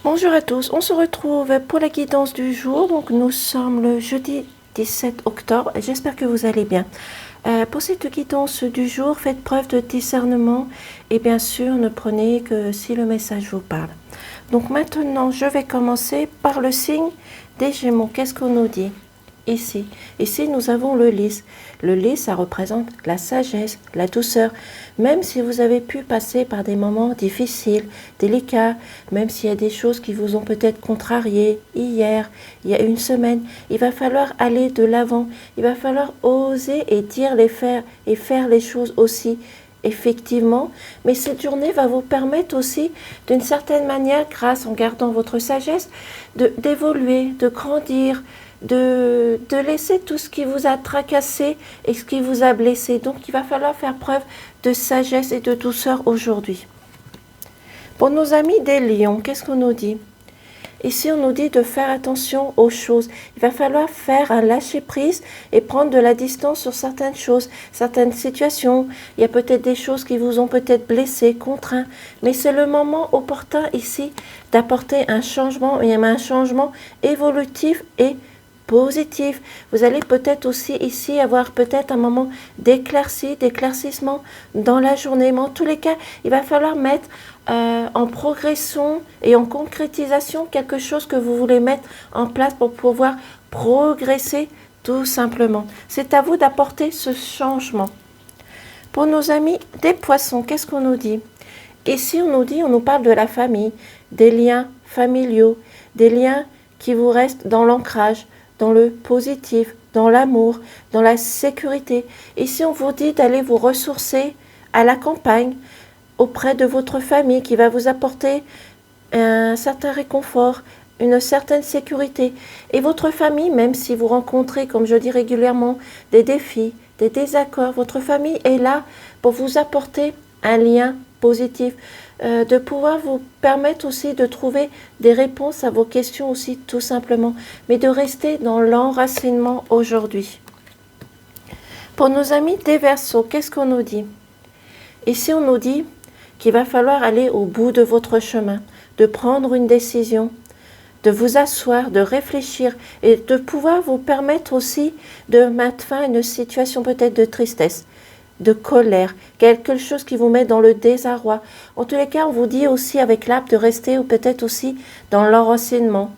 Bonjour à tous, on se retrouve pour la guidance du jour. Donc nous sommes le jeudi 17 octobre. J'espère que vous allez bien. Pour cette guidance du jour, faites preuve de discernement et bien sûr ne prenez que si le message vous parle. Donc maintenant, je vais commencer par le signe des Gémeaux. Qu'est-ce qu'on nous dit ? Ici, nous avons le lys. Le lys, ça représente la sagesse, la douceur. Même si vous avez pu passer par des moments difficiles, délicats, même s'il y a des choses qui vous ont peut-être contrarié hier, il y a une semaine, il va falloir aller de l'avant. Il va falloir oser et dire les faire et faire les choses aussi. Effectivement, mais cette journée va vous permettre aussi, d'une certaine manière, grâce en gardant votre sagesse, d'évoluer, de grandir, de laisser tout ce qui vous a tracassé et ce qui vous a blessé. Donc, il va falloir faire preuve de sagesse et de douceur aujourd'hui. Pour nos amis des lions, qu'est-ce qu'on nous dit ? Ici, on nous dit de faire attention aux choses. Il va falloir faire un lâcher-prise et prendre de la distance sur certaines choses, certaines situations. Il y a peut-être des choses qui vous ont peut-être blessé, contraint. Mais c'est le moment opportun ici d'apporter un changement, et un changement évolutif et positif. Vous allez peut-être aussi ici avoir peut-être un moment d'éclaircissement dans la journée. Mais en tous les cas, il va falloir mettre en progression et en concrétisation quelque chose que vous voulez mettre en place pour pouvoir progresser tout simplement. C'est à vous d'apporter ce changement. Pour nos amis des poissons, qu'est-ce qu'on nous dit ? Ici, on nous parle de la famille, des liens familiaux, des liens qui vous restent dans l'ancrage, dans le positif, dans l'amour, dans la sécurité. Ici, on vous dit d'aller vous ressourcer à la campagne, auprès de votre famille qui va vous apporter un certain réconfort, une certaine sécurité. Et votre famille, même si vous rencontrez, comme je dis régulièrement, des défis, des désaccords, votre famille est là pour vous apporter un lien positif, de pouvoir vous permettre aussi de trouver des réponses à vos questions aussi tout simplement, mais de rester dans l'enracinement aujourd'hui. Pour nos amis des Verseaux, qu'est-ce qu'on nous dit ? Ici, on nous dit qu'il va falloir aller au bout de votre chemin, de prendre une décision, de vous asseoir, de réfléchir et de pouvoir vous permettre aussi de mettre fin à une situation peut-être de tristesse, de colère, quelque chose qui vous met dans le désarroi. En tous les cas, on vous dit aussi avec l'arbre de rester ou peut-être aussi dans l'enracinement,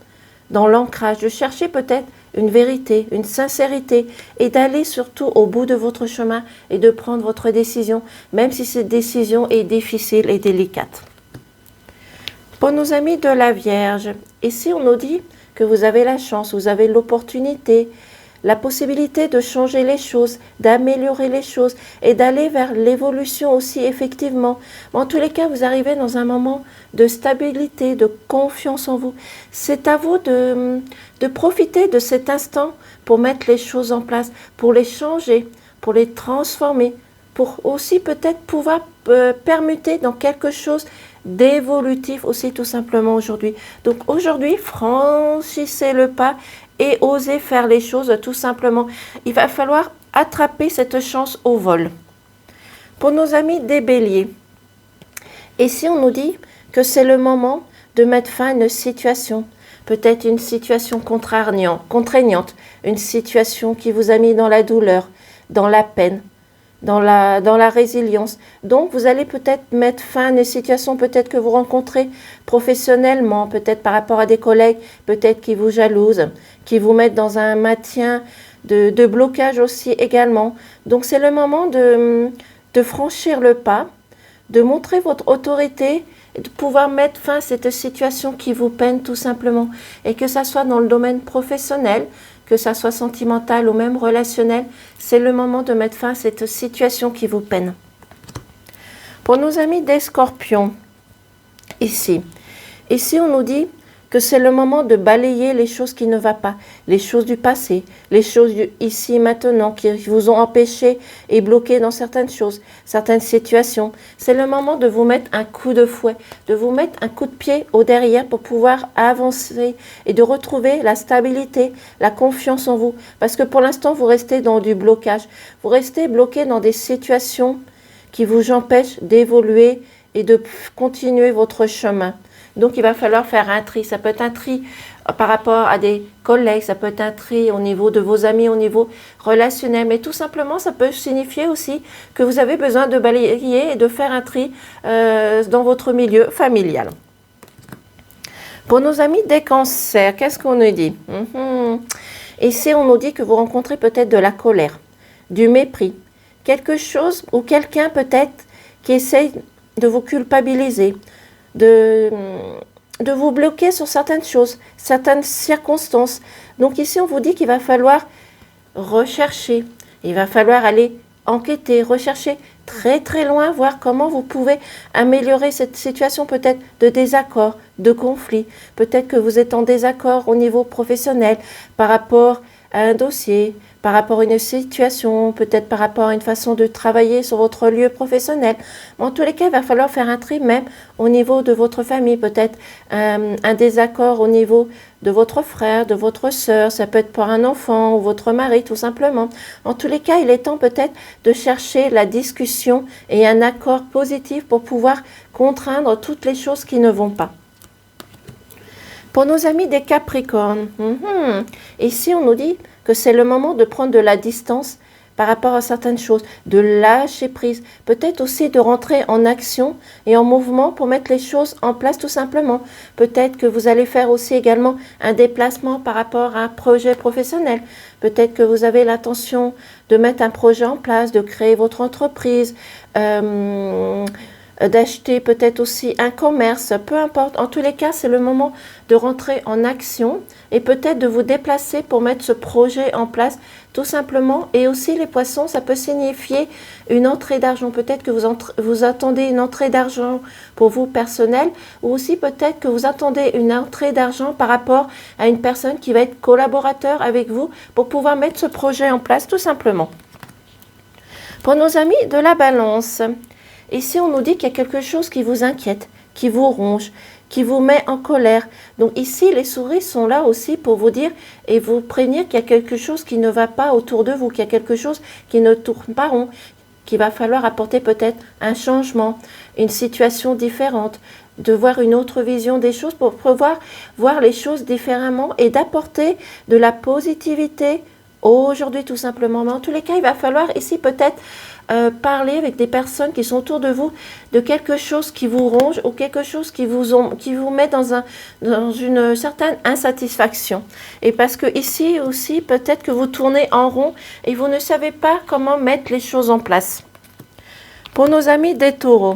dans l'ancrage, de chercher peut-être une vérité, une sincérité et d'aller surtout au bout de votre chemin et de prendre votre décision, même si cette décision est difficile et délicate. Pour nos amis de la Vierge, ici on nous dit que vous avez la chance, vous avez l'opportunité, la possibilité de changer les choses, d'améliorer les choses et d'aller vers l'évolution aussi effectivement. Mais en tous les cas, vous arrivez dans un moment de stabilité, de confiance en vous. C'est à vous de profiter de cet instant pour mettre les choses en place, pour les changer, pour les transformer, pour aussi peut-être pouvoir permuter dans quelque chose d'évolutif aussi tout simplement aujourd'hui. Donc aujourd'hui, franchissez le pas et osez faire les choses tout simplement. Il va falloir attraper cette chance au vol. Pour nos amis des béliers, ici on nous dit que c'est le moment de mettre fin à une situation, peut-être une situation contraignante, une situation qui vous a mis dans la douleur, dans la peine, dans la résilience. Donc, vous allez peut-être mettre fin à une situation peut-être que vous rencontrez professionnellement, peut-être par rapport à des collègues, peut-être qui vous jalousent, qui vous mettent dans un maintien de blocage aussi également. Donc, c'est le moment de franchir le pas, de montrer votre autorité et de pouvoir mettre fin à cette situation qui vous peine tout simplement. Et que ça soit dans le domaine professionnel, que ça soit sentimental ou même relationnel, c'est le moment de mettre fin à cette situation qui vous peine. Pour nos amis des Scorpions, ici on nous dit que c'est le moment de balayer les choses qui ne vont pas, les choses du passé, les choses du ici maintenant qui vous ont empêché et bloqué dans certaines choses, certaines situations. C'est le moment de vous mettre un coup de fouet, de vous mettre un coup de pied au derrière pour pouvoir avancer et de retrouver la stabilité, la confiance en vous. Parce que pour l'instant, vous restez dans du blocage. Vous restez bloqué dans des situations qui vous empêchent d'évoluer et de continuer votre chemin. Donc, il va falloir faire un tri. Ça peut être un tri par rapport à des collègues, ça peut être un tri au niveau de vos amis, au niveau relationnel, mais tout simplement, ça peut signifier aussi que vous avez besoin de balayer et de faire un tri dans votre milieu familial. Pour nos amis des cancers, qu'est-ce qu'on nous dit? Ici, on nous dit que vous rencontrez peut-être de la colère, du mépris, quelque chose ou quelqu'un peut-être qui essaye de vous culpabiliser, de vous bloquer sur certaines choses, certaines circonstances. Donc ici, on vous dit qu'il va falloir rechercher, il va falloir aller enquêter, rechercher très très loin, voir comment vous pouvez améliorer cette situation peut-être de désaccord, de conflit. Peut-être que vous êtes en désaccord au niveau professionnel par rapport à un dossier, par rapport à une situation, peut-être par rapport à une façon de travailler sur votre lieu professionnel. En tous les cas, il va falloir faire un tri même au niveau de votre famille, peut-être un désaccord au niveau de votre frère, de votre sœur, ça peut être pour un enfant ou votre mari tout simplement. En tous les cas, il est temps peut-être de chercher la discussion et un accord positif pour pouvoir contraindre toutes les choses qui ne vont pas. Pour nos amis des Capricornes, ici on nous dit que c'est le moment de prendre de la distance par rapport à certaines choses, de lâcher prise, peut-être aussi de rentrer en action et en mouvement pour mettre les choses en place tout simplement. Peut-être que vous allez faire aussi également un déplacement par rapport à un projet professionnel. Peut-être que vous avez l'intention de mettre un projet en place, de créer votre entreprise, d'acheter peut-être aussi un commerce, peu importe. En tous les cas, c'est le moment de rentrer en action et peut-être de vous déplacer pour mettre ce projet en place tout simplement. Et aussi les poissons, ça peut signifier une entrée d'argent. Peut-être que vous attendez une entrée d'argent pour vous personnel, ou aussi peut-être que vous attendez une entrée d'argent par rapport à une personne qui va être collaborateur avec vous pour pouvoir mettre ce projet en place tout simplement. Pour nos amis de la Balance, ici, on nous dit qu'il y a quelque chose qui vous inquiète, qui vous ronge, qui vous met en colère. Donc ici, les souris sont là aussi pour vous dire et vous prévenir qu'il y a quelque chose qui ne va pas autour de vous, qu'il y a quelque chose qui ne tourne pas rond, qu'il va falloir apporter peut-être un changement, une situation différente, de voir une autre vision des choses pour pouvoir voir les choses différemment et d'apporter de la positivité aujourd'hui tout simplement. Mais en tous les cas, il va falloir ici peut-être parler avec des personnes qui sont autour de vous de quelque chose qui vous ronge ou quelque chose qui vous met dans une certaine insatisfaction. Et parce que ici aussi, peut-être que vous tournez en rond et vous ne savez pas comment mettre les choses en place. Pour nos amis des taureaux,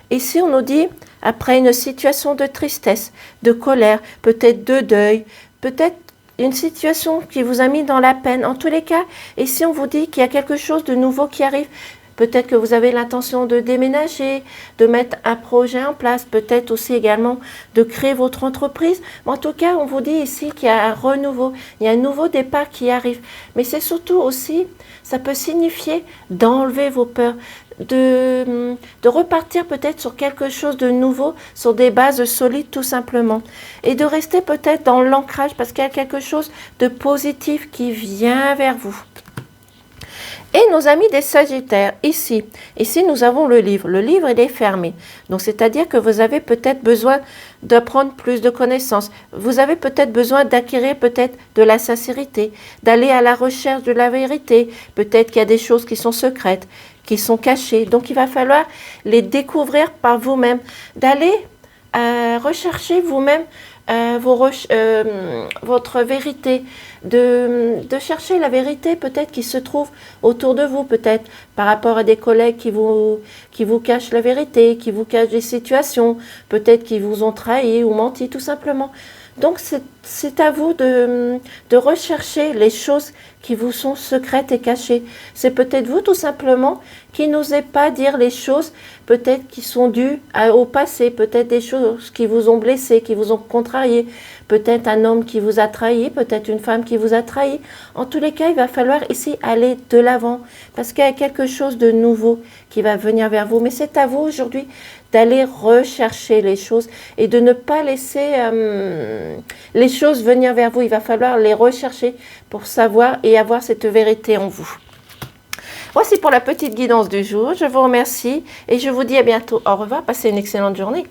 ici on nous dit, après une situation de tristesse, de colère, peut-être de deuil, peut-être une situation qui vous a mis dans la peine. En tous les cas, et si on vous dit qu'il y a quelque chose de nouveau qui arrive, peut-être que vous avez l'intention de déménager, de mettre un projet en place, peut-être aussi également de créer votre entreprise. Mais en tout cas, on vous dit ici qu'il y a un renouveau, il y a un nouveau départ qui arrive. Mais c'est surtout aussi, ça peut signifier d'enlever vos peurs, de repartir peut-être sur quelque chose de nouveau, sur des bases solides tout simplement. Et de rester peut-être dans l'ancrage parce qu'il y a quelque chose de positif qui vient vers vous. Et nos amis des Sagittaires, ici nous avons le livre. Le livre, il est fermé. Donc, c'est-à-dire que vous avez peut-être besoin d'apprendre plus de connaissances. Vous avez peut-être besoin d'acquérir peut-être de la sincérité, d'aller à la recherche de la vérité. Peut-être qu'il y a des choses qui sont secrètes, qui sont cachées. Donc, il va falloir les découvrir par vous-même, d'aller rechercher vous-même votre vérité, de chercher la vérité peut-être qui se trouve autour de vous, peut-être par rapport à des collègues qui vous cachent la vérité, qui vous cachent des situations, peut-être qui vous ont trahi ou menti tout simplement. Donc c'est à vous de rechercher les choses qui vous sont secrètes et cachées. C'est peut-être vous tout simplement qui n'osez pas dire les choses peut-être qui sont dues au passé, peut-être des choses qui vous ont blessé, qui vous ont contrarié, peut-être un homme qui vous a trahi, peut-être une femme qui vous a trahi. En tous les cas, il va falloir ici aller de l'avant parce qu'il y a quelque chose de nouveau qui va venir vers vous. Mais c'est à vous aujourd'hui d'aller rechercher les choses et de ne pas laisser les choses venir vers vous. Il va falloir les rechercher pour savoir et avoir cette vérité en vous. Voici pour la petite guidance du jour. Je vous remercie et je vous dis à bientôt. Au revoir, passez une excellente journée.